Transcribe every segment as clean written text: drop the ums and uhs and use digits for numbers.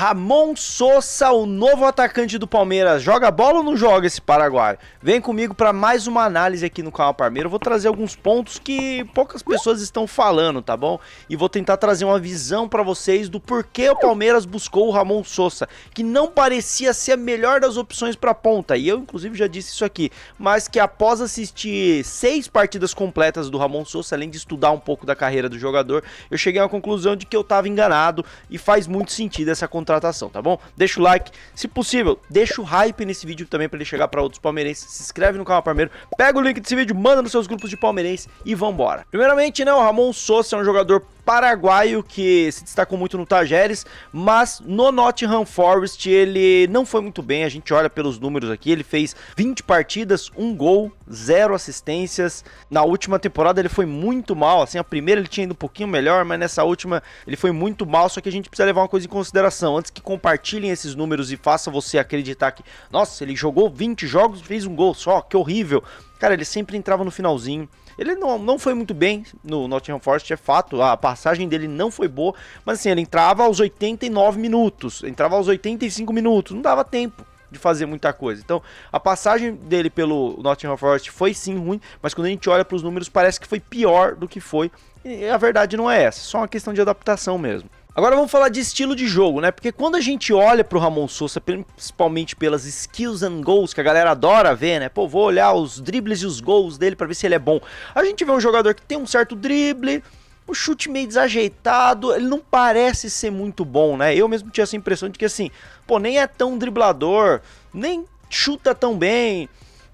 Ramon Sosa, o novo atacante do Palmeiras, joga bola ou não joga esse paraguaio? Vem comigo para mais uma análise aqui no canal Palmeiras. Eu vou trazer alguns pontos que poucas pessoas estão falando, tá bom? E vou tentar trazer uma visão para vocês do porquê o Palmeiras buscou o Ramon Sosa, que não parecia ser a melhor das opções para ponta. E eu inclusive já disse isso aqui, mas que após assistir 6 partidas completas do Ramon Sosa, além de estudar um pouco da carreira do jogador, eu cheguei à conclusão de que eu estava enganado e faz muito sentido essa contratação, tá bom? Deixa o like, se possível, deixa o hype nesse vídeo também para ele chegar para outros palmeirenses, se inscreve no canal Palmeiras, pega o link desse vídeo, manda nos seus grupos de palmeirenses e vambora. Primeiramente, né, o Ramon Sosa é um jogador paraguaio que se destacou muito no Tajeres, mas no Nottingham Forest ele não foi muito bem. A gente olha pelos números aqui, ele fez 20 partidas, 1 gol, 0 assistências. Na última temporada ele foi muito mal, assim, a primeira ele tinha ido um pouquinho melhor, mas nessa última ele foi muito mal. Só que a gente precisa levar uma coisa em consideração, antes que compartilhem esses números e faça você acreditar que, nossa, ele jogou 20 jogos e fez 1 gol só, que horrível. Cara, ele sempre entrava no finalzinho. Ele não foi muito bem no Nottingham Forest, é fato, a passagem dele não foi boa, mas assim, ele entrava aos 89 minutos, entrava aos 85 minutos, não dava tempo de fazer muita coisa. Então, a passagem dele pelo Nottingham Forest foi sim ruim, mas quando a gente olha para os números parece que foi pior do que foi, e a verdade não é essa, é só uma questão de adaptação mesmo. Agora vamos falar de estilo de jogo, né? Porque quando a gente olha pro Ramon Sosa, principalmente pelas skills and goals, que a galera adora ver, né? Pô, vou olhar os dribles e os gols dele pra ver se ele é bom. A gente vê um jogador que tem um certo drible, um chute meio desajeitado, ele não parece ser muito bom, né? Eu mesmo tinha essa impressão de que assim, pô, nem é tão driblador, nem chuta tão bem.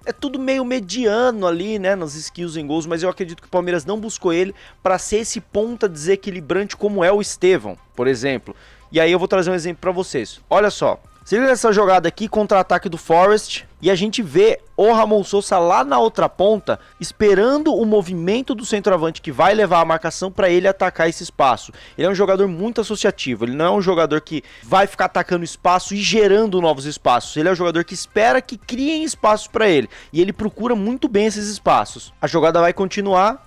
É tudo meio mediano ali, né, nas skills em gols, mas eu acredito que o Palmeiras não buscou ele para ser esse ponta desequilibrante como é o Estevão, por exemplo. E aí eu vou trazer um exemplo para vocês. Olha só, se liga nessa jogada aqui, contra-ataque do Forest, e a gente vê o Ramon Sosa lá na outra ponta, esperando o movimento do centroavante que vai levar a marcação para ele atacar esse espaço. Ele é um jogador muito associativo, ele não é um jogador que vai ficar atacando espaço e gerando novos espaços. Ele é um jogador que espera que criem espaços para ele, e ele procura muito bem esses espaços. A jogada vai continuar.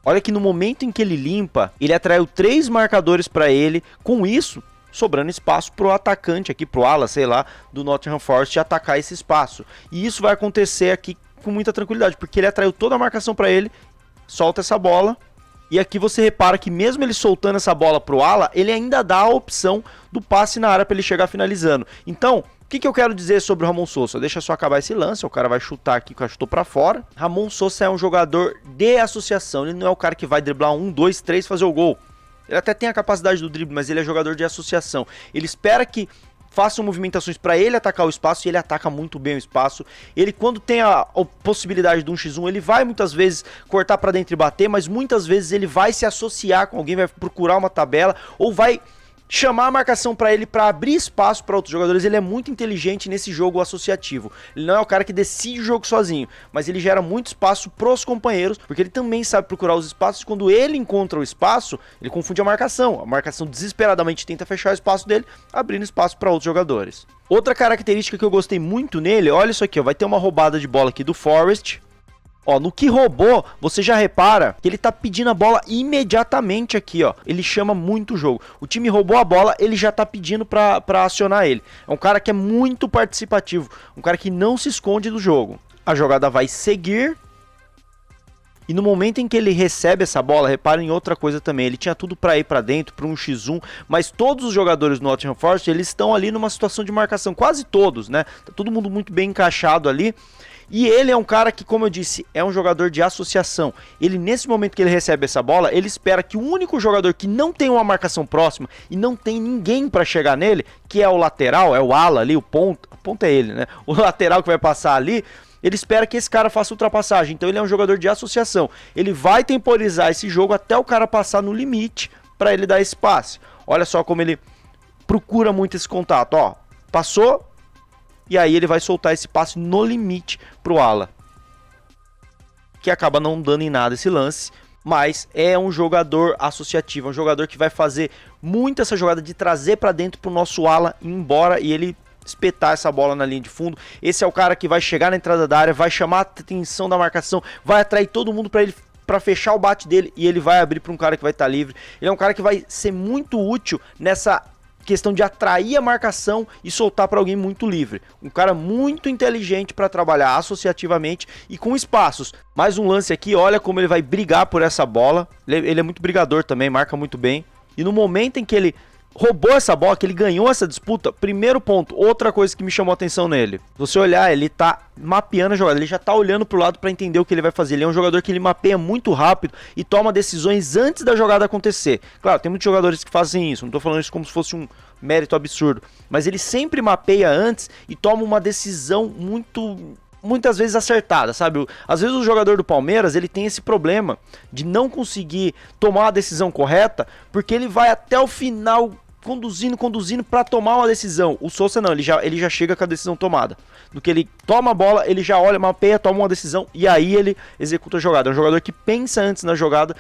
Olha que no momento em que ele limpa, ele atraiu 3 marcadores para ele, com isso sobrando espaço pro atacante aqui, pro ala, sei lá, do Nottingham Forest atacar esse espaço. E isso vai acontecer aqui com muita tranquilidade, porque ele atraiu toda a marcação para ele, solta essa bola, e aqui você repara que mesmo ele soltando essa bola pro ala, ele ainda dá a opção do passe na área para ele chegar finalizando. Então, o que eu quero dizer sobre o Ramon Sosa? Deixa só acabar esse lance, o cara vai chutar aqui, que eu chutou pra fora. Ramon Sosa é um jogador de associação, ele não é o cara que vai driblar 1, 2, 3 fazer o gol. Ele até tem a capacidade do drible, mas ele é jogador de associação. Ele espera que façam movimentações para ele atacar o espaço, e ele ataca muito bem o espaço. Ele, quando tem a possibilidade de 1x1, ele vai muitas vezes cortar para dentro e bater, mas muitas vezes ele vai se associar com alguém, vai procurar uma tabela, ou vai chamar a marcação para ele para abrir espaço para outros jogadores. Ele é muito inteligente nesse jogo associativo. Ele não é o cara que decide o jogo sozinho, mas ele gera muito espaço pros companheiros, porque ele também sabe procurar os espaços. Quando ele encontra o espaço, ele confunde a marcação. A marcação desesperadamente tenta fechar o espaço dele, abrindo espaço para outros jogadores. Outra característica que eu gostei muito nele, olha isso aqui, ó, vai ter uma roubada de bola aqui do Forest. Ó, no que roubou, você já repara que ele tá pedindo a bola imediatamente aqui, ó. Ele chama muito o jogo. O time roubou a bola, ele já tá pedindo pra acionar ele. É um cara que é muito participativo, um cara que não se esconde do jogo. A jogada vai seguir. E no momento em que ele recebe essa bola, reparem em outra coisa também. Ele tinha tudo pra ir pra dentro, pra um x1, mas todos os jogadores do Nottingham Forest, eles estão ali numa situação de marcação. Quase todos, né? Tá todo mundo muito bem encaixado ali. E ele é um cara que, como eu disse, é um jogador de associação. Ele, nesse momento que ele recebe essa bola, ele espera que o único jogador que não tem uma marcação próxima e não tem ninguém para chegar nele, que é o lateral, é o ala ali, o ponta é ele, né? O lateral que vai passar ali, ele espera que esse cara faça ultrapassagem. Então ele é um jogador de associação. Ele vai temporizar esse jogo até o cara passar no limite para ele dar esse passe. Olha só como ele procura muito esse contato, ó. Passou. E aí ele vai soltar esse passe no limite pro ala, que acaba não dando em nada esse lance, mas é um jogador associativo, é um jogador que vai fazer muito essa jogada de trazer para dentro pro nosso ala ir embora e ele espetar essa bola na linha de fundo. Esse é o cara que vai chegar na entrada da área, vai chamar a atenção da marcação, vai atrair todo mundo para ele, para fechar o bate dele, e ele vai abrir para um cara que vai estar livre. Ele é um cara que vai ser muito útil nessa questão de atrair a marcação e soltar para alguém muito livre. Um cara muito inteligente para trabalhar associativamente e com espaços. Mais um lance aqui, olha como ele vai brigar por essa bola. Ele é muito brigador também, marca muito bem. E no momento em que ele roubou essa bola, que ele ganhou essa disputa, primeiro ponto, outra coisa que me chamou a atenção nele. Se você olhar, ele tá mapeando a jogada, ele já tá olhando pro lado para entender o que ele vai fazer. Ele é um jogador que ele mapeia muito rápido e toma decisões antes da jogada acontecer. Claro, tem muitos jogadores que fazem isso, não tô falando isso como se fosse um mérito absurdo, mas ele sempre mapeia antes e toma uma decisão muitas vezes acertada, sabe? Às vezes o jogador do Palmeiras, ele tem esse problema de não conseguir tomar a decisão correta, porque ele vai até o final conduzindo para tomar uma decisão. O Sousa não, ele já chega com a decisão tomada. Do que ele toma a bola, ele já olha, mapeia, toma uma decisão e aí ele executa a jogada. É um jogador que pensa antes na jogada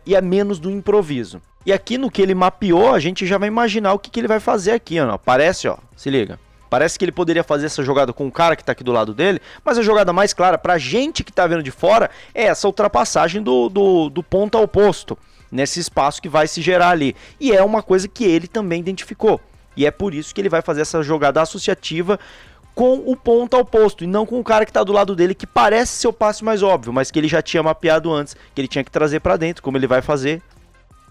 e é menos do improviso. E aqui no que ele mapeou, a gente já vai imaginar o que ele vai fazer aqui, ó. Parece, ó, se liga. Parece que ele poderia fazer essa jogada com o cara que tá aqui do lado dele, mas a jogada mais clara pra gente que tá vendo de fora é essa ultrapassagem do ponto ao posto, nesse espaço que vai se gerar ali. E é uma coisa que ele também identificou. E é por isso que ele vai fazer essa jogada associativa com o ponto ao posto, e não com o cara que tá do lado dele, que parece ser o passe mais óbvio, mas que ele já tinha mapeado antes, que ele tinha que trazer pra dentro, como ele vai fazer,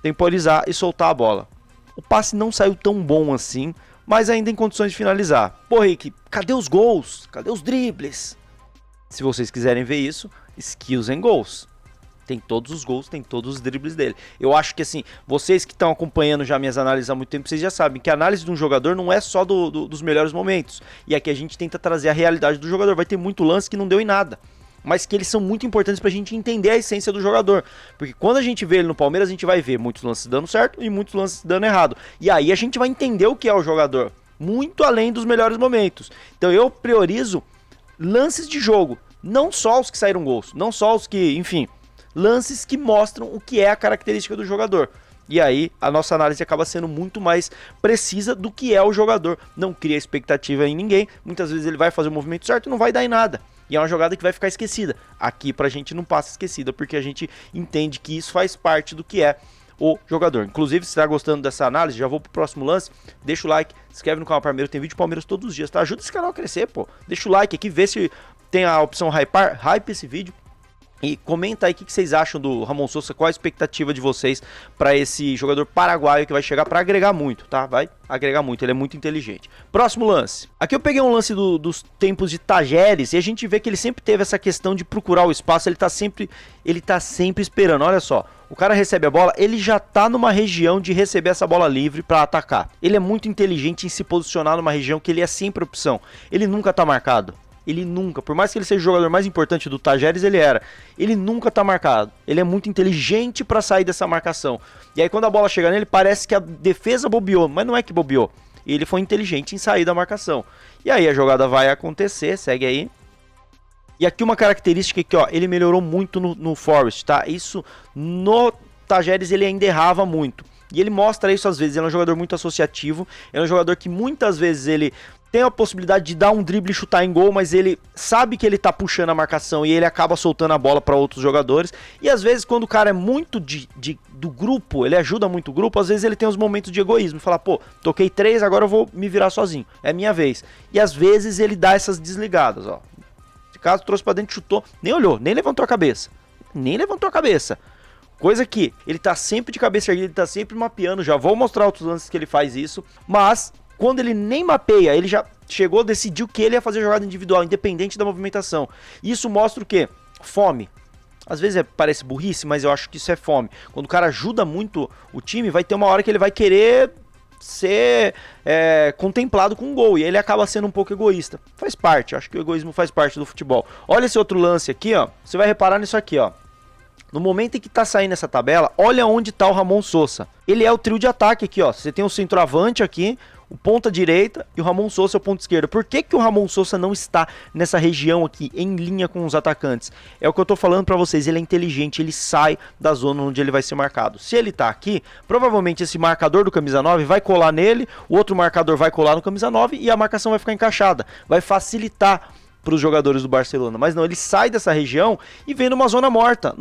temporizar e soltar a bola. O passe não saiu tão bom assim, mas ainda em condições de finalizar. Pô, Rick, cadê os gols? Cadê os dribles? Se vocês quiserem ver isso, Skills and Goals. Tem todos os gols, tem todos os dribles dele. Eu acho que assim, vocês que estão acompanhando já minhas análises há muito tempo, vocês já sabem que a análise de um jogador não é só dos melhores momentos. E aqui a gente tenta trazer a realidade do jogador. Vai ter muito lance que não deu em nada, mas que eles são muito importantes pra gente entender a essência do jogador. Porque quando a gente vê ele no Palmeiras, a gente vai ver muitos lances dando certo e muitos lances dando errado. E aí a gente vai entender o que é o jogador, muito além dos melhores momentos. Então eu priorizo lances de jogo, não só os que saíram gols, não só os que, enfim, lances que mostram o que é a característica do jogador. E aí a nossa análise acaba sendo muito mais precisa do que é o jogador. Não cria expectativa em ninguém. Muitas vezes ele vai fazer o movimento certo e não vai dar em nada. E é uma jogada que vai ficar esquecida. Aqui pra gente não passa esquecida, porque a gente entende que isso faz parte do que é o jogador. Inclusive, se tá gostando dessa análise, já vou pro próximo lance. Deixa o like, se inscreve no canal Palmeiras, tem vídeo de Palmeiras todos os dias, tá? Ajuda esse canal a crescer, pô. Deixa o like aqui, vê se tem a opção hype esse vídeo. E comenta aí o que vocês acham do Ramon Sousa, qual a expectativa de vocês para esse jogador paraguaio que vai chegar para agregar muito, tá? Vai agregar muito, ele é muito inteligente. Próximo lance. Aqui eu peguei um lance dos tempos de Tajeres e a gente vê que ele sempre teve essa questão de procurar o espaço, ele tá sempre esperando. Olha só, o cara recebe a bola, ele já tá numa região de receber essa bola livre para atacar. Ele é muito inteligente em se posicionar numa região que ele é sempre opção. Ele nunca tá marcado. Ele nunca, por mais que ele seja o jogador mais importante do Tajeres, ele nunca tá marcado. Ele é muito inteligente pra sair dessa marcação. E aí quando a bola chega nele, parece que a defesa bobeou, mas não é que bobeou. Ele foi inteligente em sair da marcação. E aí a jogada vai acontecer, segue aí. E aqui uma característica que, ó, ele melhorou muito no Forest, tá? Isso no Tajeres ele ainda errava muito. E ele mostra isso às vezes, ele é um jogador muito associativo, é um jogador que muitas vezes ele tem a possibilidade de dar um drible e chutar em gol, mas ele sabe que ele tá puxando a marcação e ele acaba soltando a bola para outros jogadores. E às vezes quando o cara é muito do grupo, ele ajuda muito o grupo, às vezes ele tem os momentos de egoísmo, falar, pô, toquei 3, agora eu vou me virar sozinho, é minha vez. E às vezes ele dá essas desligadas, ó. Esse caso trouxe pra dentro, chutou, nem olhou, nem levantou a cabeça. Nem levantou a cabeça. Coisa que ele tá sempre de cabeça erguida, ele tá sempre mapeando, já vou mostrar outros lances que ele faz isso, mas quando ele nem mapeia, ele já chegou, decidiu que ele ia fazer jogada individual, independente da movimentação. Isso mostra o quê? Fome. Às vezes parece burrice, mas eu acho que isso é fome. Quando o cara ajuda muito o time, vai ter uma hora que ele vai querer ser contemplado com um gol, e ele acaba sendo um pouco egoísta. Faz parte, acho que o egoísmo faz parte do futebol. Olha esse outro lance aqui, ó. Você vai reparar nisso aqui, ó. No momento em que tá saindo essa tabela, olha onde tá o Ramon Sousa. Ele é o trio de ataque aqui, ó. Você tem o centroavante aqui, o ponta direita e o Ramon Sousa é o ponta esquerda. Por que que o Ramon Sousa não está nessa região aqui, em linha com os atacantes? É o que eu tô falando pra vocês, ele é inteligente, ele sai da zona onde ele vai ser marcado. Se ele tá aqui, provavelmente esse marcador do camisa 9 vai colar nele, o outro marcador vai colar no camisa 9 e a marcação vai ficar encaixada. Vai facilitar para os jogadores do Barcelona, mas não, ele sai dessa região e vem numa zona morta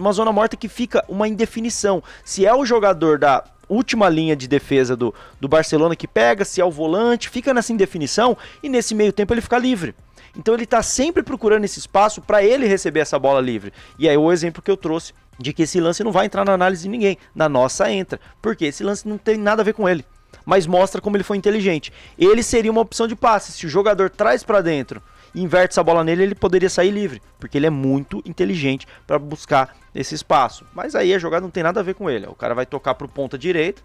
que fica uma indefinição. Se é o jogador da última linha de defesa do Barcelona que pega, se é o volante, fica nessa indefinição e nesse meio tempo ele fica livre. Então ele tá sempre procurando esse espaço para ele receber essa bola livre. E aí o exemplo que eu trouxe de que esse lance não vai entrar na análise de ninguém, na nossa entra, porque esse lance não tem nada a ver com ele, mas mostra como ele foi inteligente. Ele seria uma opção de passe, se o jogador traz para dentro e inverte essa bola nele, ele poderia sair livre, porque ele é muito inteligente para buscar esse espaço. Mas aí a jogada não tem nada a ver com ele, o cara vai tocar pro ponta direita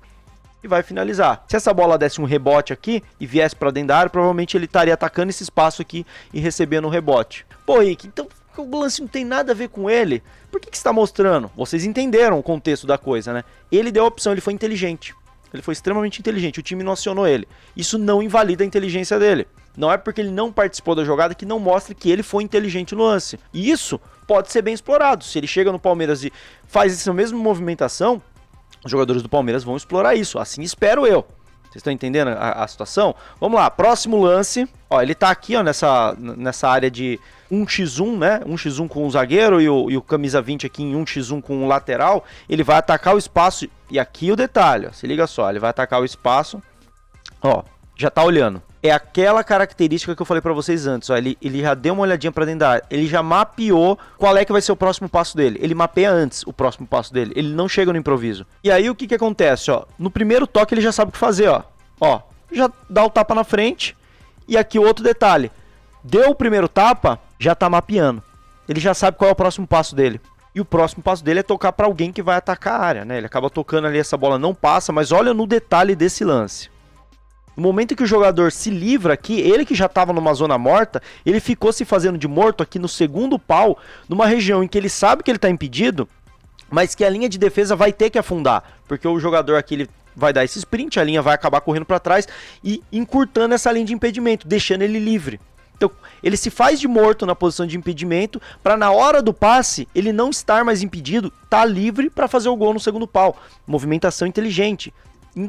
e vai finalizar. Se essa bola desse um rebote aqui e viesse para dentro da área, provavelmente ele estaria atacando esse espaço aqui e recebendo o rebote. Pô, Rick, então o lance não tem nada a ver com ele. Por que você está mostrando? Vocês entenderam o contexto da coisa, né? Ele deu a opção, ele foi inteligente. Ele foi extremamente inteligente, o time não acionou ele. Isso não invalida a inteligência dele. Não é porque ele não participou da jogada que não mostra que ele foi inteligente no lance. E isso pode ser bem explorado. Se ele chega no Palmeiras e faz essa mesma movimentação, os jogadores do Palmeiras vão explorar isso, assim espero eu. Vocês estão entendendo a situação? Vamos lá, próximo lance. Ó, ele tá aqui ó, nessa área de 1x1, né? 1x1 com o zagueiro e o camisa 20 aqui em 1x1 com o lateral. Ele vai atacar o espaço. E aqui o detalhe, ó, se liga só, ele vai atacar o espaço. Ó, já tá olhando. É aquela característica que eu falei pra vocês antes, ó, ele já deu uma olhadinha pra dentro da área, ele já mapeou qual é que vai ser o próximo passo dele, ele mapeia antes o próximo passo dele, ele não chega no improviso. E aí o que que acontece, ó, no primeiro toque ele já sabe o que fazer, ó, já dá o tapa na frente, e aqui o outro detalhe, deu o primeiro tapa, já tá mapeando, ele já sabe qual é o próximo passo dele. E o próximo passo dele é tocar pra alguém que vai atacar a área, né, ele acaba tocando ali, essa bola não passa, mas olha no detalhe desse lance. No momento em que o jogador se livra aqui, ele que já estava numa zona morta, ele ficou se fazendo de morto aqui no segundo pau, numa região em que ele sabe que ele está impedido, mas que a linha de defesa vai ter que afundar, porque o jogador aqui ele vai dar esse sprint, a linha vai acabar correndo para trás e encurtando essa linha de impedimento, deixando ele livre. Então, ele se faz de morto na posição de impedimento, para na hora do passe, ele não estar mais impedido, tá livre para fazer o gol no segundo pau. Movimentação inteligente.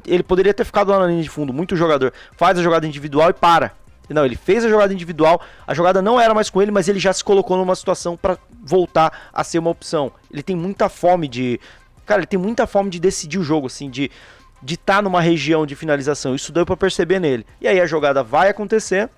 Ele poderia ter ficado lá na linha de fundo, muito jogador faz a jogada individual e para. Não, ele fez a jogada individual, a jogada não era mais com ele, mas ele já se colocou numa situação para voltar a ser uma opção. Ele tem muita fome de... Cara, ele tem muita fome de decidir o jogo, assim, de estar numa região de finalização. Isso deu para perceber nele. E aí a jogada vai acontecer,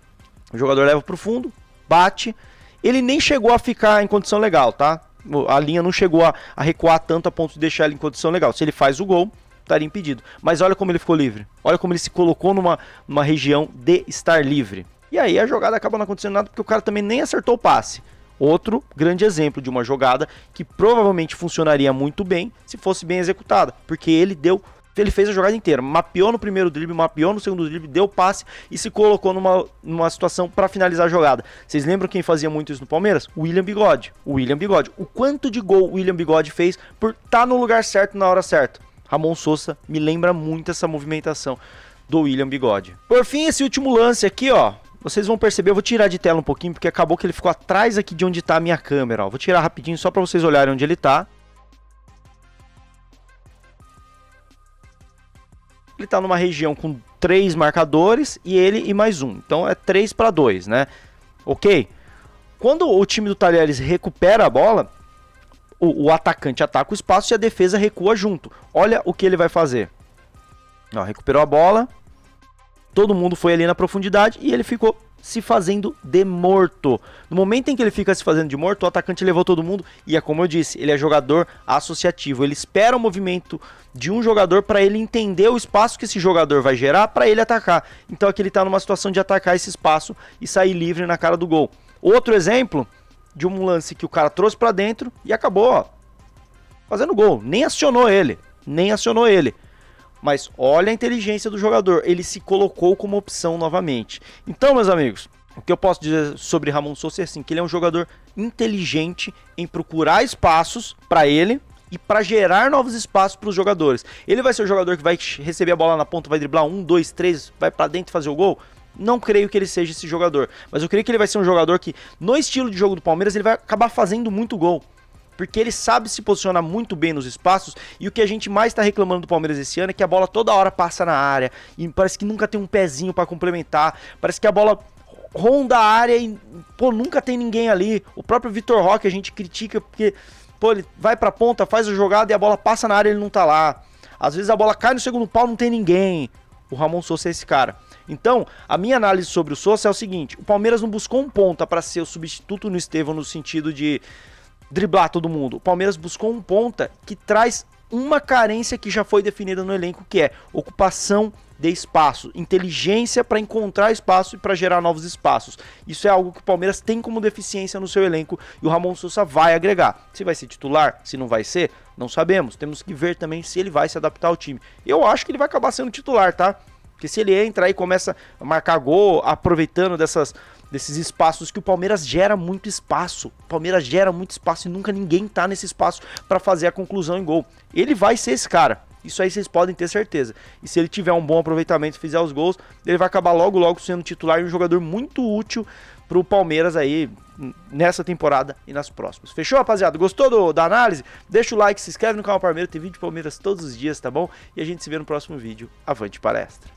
o jogador leva pro fundo, bate. Ele nem chegou a ficar em condição legal, tá? A linha não chegou a recuar tanto a ponto de deixar ele em condição legal. Se ele faz o gol, estaria impedido. Mas olha como ele ficou livre. Olha como ele se colocou numa região de estar livre. E aí a jogada acaba não acontecendo nada porque o cara também nem acertou o passe. Outro grande exemplo de uma jogada que provavelmente funcionaria muito bem se fosse bem executada. Porque ele fez a jogada inteira. Mapeou no primeiro drible, mapeou no segundo drible, deu passe e se colocou numa situação para finalizar a jogada. Vocês lembram quem fazia muito isso no Palmeiras? O William Bigode. O quanto de gol o William Bigode fez por estar no lugar certo na hora certa. Ramon Sousa me lembra muito essa movimentação do William Bigode. Por fim, esse último lance aqui, ó. Vocês vão perceber, eu vou tirar de tela um pouquinho, porque acabou que ele ficou atrás aqui de onde tá a minha câmera, ó. Vou tirar rapidinho só para vocês olharem onde ele tá. Ele tá numa região com 3 marcadores e ele e mais um. Então é 3-2, né? Ok? Quando o time do Talheres recupera a bola, o atacante ataca o espaço e a defesa recua junto. Olha o que ele vai fazer. Ó, recuperou a bola. Todo mundo foi ali na profundidade e ele ficou se fazendo de morto. No momento em que ele fica se fazendo de morto, o atacante levou todo mundo. E é como eu disse, ele é jogador associativo. Ele espera o movimento de um jogador para ele entender o espaço que esse jogador vai gerar para ele atacar. Então aqui ele está numa situação de atacar esse espaço e sair livre na cara do gol. Outro exemplo de um lance que o cara trouxe pra dentro e acabou, ó, fazendo gol. Nem acionou ele. Mas olha a inteligência do jogador. Ele se colocou como opção novamente. Então, meus amigos, o que eu posso dizer sobre Ramon Sousa é assim, que ele é um jogador inteligente em procurar espaços pra ele e para gerar novos espaços para os jogadores. Ele vai ser o jogador que vai receber a bola na ponta, vai driblar 1, 2, 3, vai pra dentro e fazer o gol? Não creio que ele seja esse jogador, mas eu creio que ele vai ser um jogador que, no estilo de jogo do Palmeiras, ele vai acabar fazendo muito gol, porque ele sabe se posicionar muito bem nos espaços, e o que a gente mais está reclamando do Palmeiras esse ano é que a bola toda hora passa na área, e parece que nunca tem um pezinho para complementar, parece que a bola ronda a área e, pô, nunca tem ninguém ali. O próprio Vitor Roque a gente critica porque, pô, ele vai pra ponta, faz a jogada e a bola passa na área e ele não tá lá. Às vezes a bola cai no segundo pau, não tem ninguém. O Ramon Sousa é esse cara. Então, a minha análise sobre o Sousa é o seguinte: o Palmeiras não buscou um ponta para ser o substituto no Estevão no sentido de driblar todo mundo. O Palmeiras buscou um ponta que traz uma carência que já foi definida no elenco, que é ocupação de espaço, inteligência para encontrar espaço e para gerar novos espaços. Isso é algo que o Palmeiras tem como deficiência no seu elenco e o Ramon Sousa vai agregar. Se vai ser titular, se não vai ser, não sabemos. Temos que ver também se ele vai se adaptar ao time. Eu acho que ele vai acabar sendo titular, tá? Porque se ele entra e começa a marcar gol, aproveitando desses espaços que o Palmeiras gera muito espaço. O Palmeiras gera muito espaço e nunca ninguém tá nesse espaço para fazer a conclusão em gol. Ele vai ser esse cara. Isso aí vocês podem ter certeza. E se ele tiver um bom aproveitamento e fizer os gols, ele vai acabar logo sendo titular e um jogador muito útil pro Palmeiras aí nessa temporada e nas próximas. Fechou, rapaziada? Gostou da análise? Deixa o like, se inscreve no canal Palmeiras, tem vídeo de Palmeiras todos os dias, tá bom? E a gente se vê no próximo vídeo. Avante palestra!